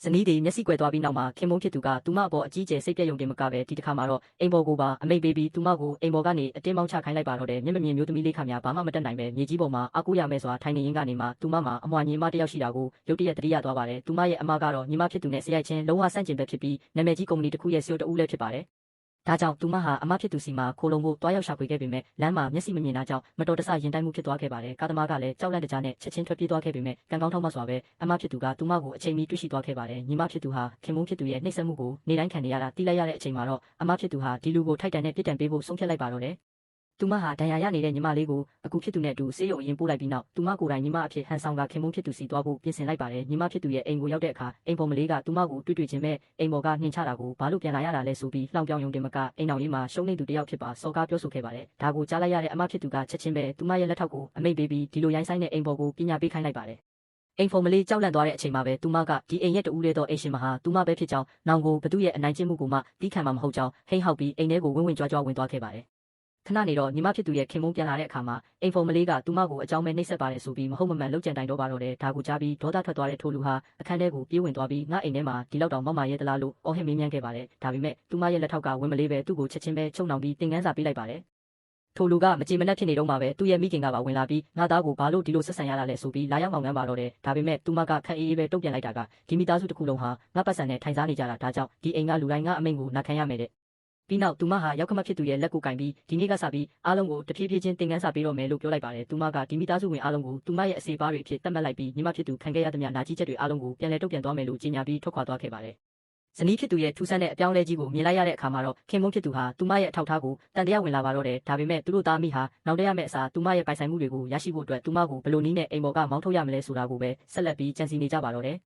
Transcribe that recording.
ဇနီးတွေမျက်စိကွယ်သွားပြီးနောက်မှာခင်မုန်းဖြစ်သူကသူမအပေါ်အကြီးကျယ်စိတ်ပြည့်ရုံတင်မကပဲဒီတစ်ခါမှာတော့အိမ်ပေါ်ကိုပါအမိတ်ပေးပြီးသူမကိုအိမ်ပေါ်ကနေအတင်းမောင်းချခိုင်းလိုက်ပါတော့တယ်မျက်မမြင်မျိုးသမီးလေးခါများဘာမှမတတ်နိုင်ပဲမြေကြီးပေါ်မှာအားကိုးရမယ်စွာထိုင်နေရင်းကနေမှသူမမှာအမွှာညီမတစ်ယောက်ရှိတာကိုရုတ်တရက်သတိရသွားပါတယ်သူမရဲ့အမကတော့ညီမဖြစ်သူနဲ့ဆရာချင်းလုံးဝဆန့်ကျင်ဘက်ဖြစ်ပြီးနာမည်ကြီးကုမ္ပဏီတစ်ခုရဲ့ CEO တဦးလည်းဖြစ်ပါတယ်ဒါကြောင့်သူမဟာအမဖြစ်သူစီမှာခိုးလုံဖို့တွားရောက်ရှာဖွေခဲ့ပေမဲ့လမ်းမှာမျက်စိမမြင်တာကြောင့်မတော်တဆရင်တိုင်းမှုဖြစ်သွားခဲ့ပါတယ်ကားသမားကလည်းကြောက်လန့်တကြားနဲ့ချက်ချင်းထွက်ပြေးသွားခဲ့ပေမဲ့ကံကောင်းထောက်မစွာပဲအမဖြစ်သူကသူမကိုအချိန်မီတွေ့ရှိသွားခဲ့ပါတယ်ညီမဖြစ်သူဟာခင်မုန်းဖြစ်သူရဲ့နှိပ်စက်မှုကိုနေတိုင်းခံနေရတာတိလိုက်ရတဲ့အချိန်မှာတော့အမဖြစ်သူဟာဒီလူကိုထိုက်တန်တဲ့ပြစ်ဒဏ်ပေးဖို့ဆုံးဖြတ်လိုက်ပါတော့တယ်သူမဟာဒဏ်ရာရနေတဲ့ညီမလေးကိုအခုဖြစ်သူနဲ့အတူဆေးရုံအရင်ပို့လိုက်ပြီးနောက်သူမကိုယ်တိုင်ညီမအဖြစ်ဟန်ဆောင်ကခင်မုန်းဖြစ်သူစီသွားဖို့ပြင်ဆင်လိုက်ပါတယ်ညီမဖြစ်သူရဲ့အိမ်ကိုရောက်တဲ့အခါအိမ်ပေါ်မလေးကသူမကိုတွေ့ချင်းမဲ့အိမ်ပေါ်ကနှင်ချတာကိုဘာလို့ပြန်လာရတာလဲဆိုပြီးလှောင်ပြောင်ယုံတင်မကအိမ်တော်လေးမှာရှုံးနေသူတယောက်ဖြစ်ပါစော်ကားပြောဆိုခဲ့ပါတယ်ဒါကိုကြားလိုက်ရတဲ့အမဖြစ်သူကချက်ချင်းပဲသူမရဲ့လက်ထောက်ကိုအမိတ်ပေးပြီးဒီလိုရိုင်းဆိုင်တဲ့အိမ်ပေါ်ကိုပညာပေးခိုင်းလိုက်ပါတယ်အိမ်ဖုံမလေးကြောက်လန့်သွားတဲ့အချိန်မှာပဲသူမကဒီအိမ်ရဲ့တူဦးလေးသောအိမ်ရှင်မဟာသူမပဲဖြစ်ကြောင်းနောင်ကိုဘသူရဲ့အနိုင်ကျင့်မှုကိုမှတီးခံမှာမဟုတ်ကြောင်းဟိန်းဟောက်ပြီးအိမ်ထဲကိုဝင်းကြွားဝင်သွားခဲ့ပါတယ်ခဏနေတော့ညီမဖြစ်သူရဲ့ခင်မုန်းပြန်လာတဲ့အခါမှာအိမ်ဖုံမလေးကသူမကိုအကြောင်းမဲ့နှိပ်စက်ပါတယ်ဆိုပြီးမဟုတ်မမှန်လှုပ်ကြံတိုင်တော့ပါတော့တယ်ဒါကိုကြားပြီးဒေါသထွက်သွားတဲ့ထိုလူဟာအခန်းထဲကိုပြေးဝင်သွားပြီးငါအိမ်ထဲမှာဒီလောက်တောင်မောက်မာရဲတလားလို့အော်ဟစ်မေးမြန်းခဲ့ပါတယ်ဒါပေမဲ့သူမရဲ့လက်ထောက်ကဝင်မလေးပဲသူ့ကိုချက်ချင်းပဲချုံနှောင်ပြီးသင်ခန်းစာပေးလိုက်ပါတယ်ထိုလူကမကြည်မနှက်ဖြစ်နေတော့မှပဲသူ့ရဲ့မိခင်ကပါဝင်လာပြီးငါသားကိုဘာလို့ဒီလိုဆက်ဆံရတာလဲဆိုပြီးလာရောက်မောင်နှမ်းပါတော့တယ်ဒါပေမဲ့သူမကခက်အေးအေးပဲတုံ့ပြန်လိုက်တာကဒီမိသားစုတစ်ခုလုံးဟာငါပတ်စံနဲ့ထိုင်စားနေကြတာဒါကြောင့်ဒီအိမ်ကလူတိုင်းငါအမိန့်ကိုနာခံရမယ်တဲ့ပြီးနောက်သူမဟာရောက်ခမဖြစ်သူရဲ့လက်ကိုကင်ပြီးဒီနေ့ကစပြီးအားလုံးကိုတဖြည်းဖြည်းချင်းသင်ခန်းစာပေးတော့မယ်လို့ပြောလိုက်ပါတယ်သူမကဒီမိသားစုဝင်အားလုံးကိုသူမရဲ့အစေပါတွေအဖြစ်သတ်မှတ်လိုက်ပြီးညီမဖြစ်သူခံခဲ့ရသမျှနာကျည်းချက်တွေအားလုံးကိုပြန်လည်တုံ့ပြန်သွားမယ်လို့ကြေညာပြီးထွက်ခွာသွားခဲ့ပါတယ်ဇနီးဖြစ်သူရဲ့ထူးဆန်းတဲ့အပြောင်းအလဲကြီးကိုမြင်လိုက်ရတဲ့အခါမှာတော့ခင်မုန်းဖြစ်သူဟာသူမရဲ့အထောက်အထားကိုတန်တရားဝင်လာပါတော့တယ်ဒါပေမဲ့သူတို့သားမိဟာနောက်တရမယ့်အစားသူမရဲ့ပိုင်ဆိုင်မှုတွေကိုရရှိဖို့အတွက်သူမကိုဘယ်လိုနည်းနဲ့အိမ်ပေါ်ကမောင်းထုတ်ရမလဲဆိုတာကိုပဲဆက်လက်ပြီးကြံစည်နေကြပါတော့တယ်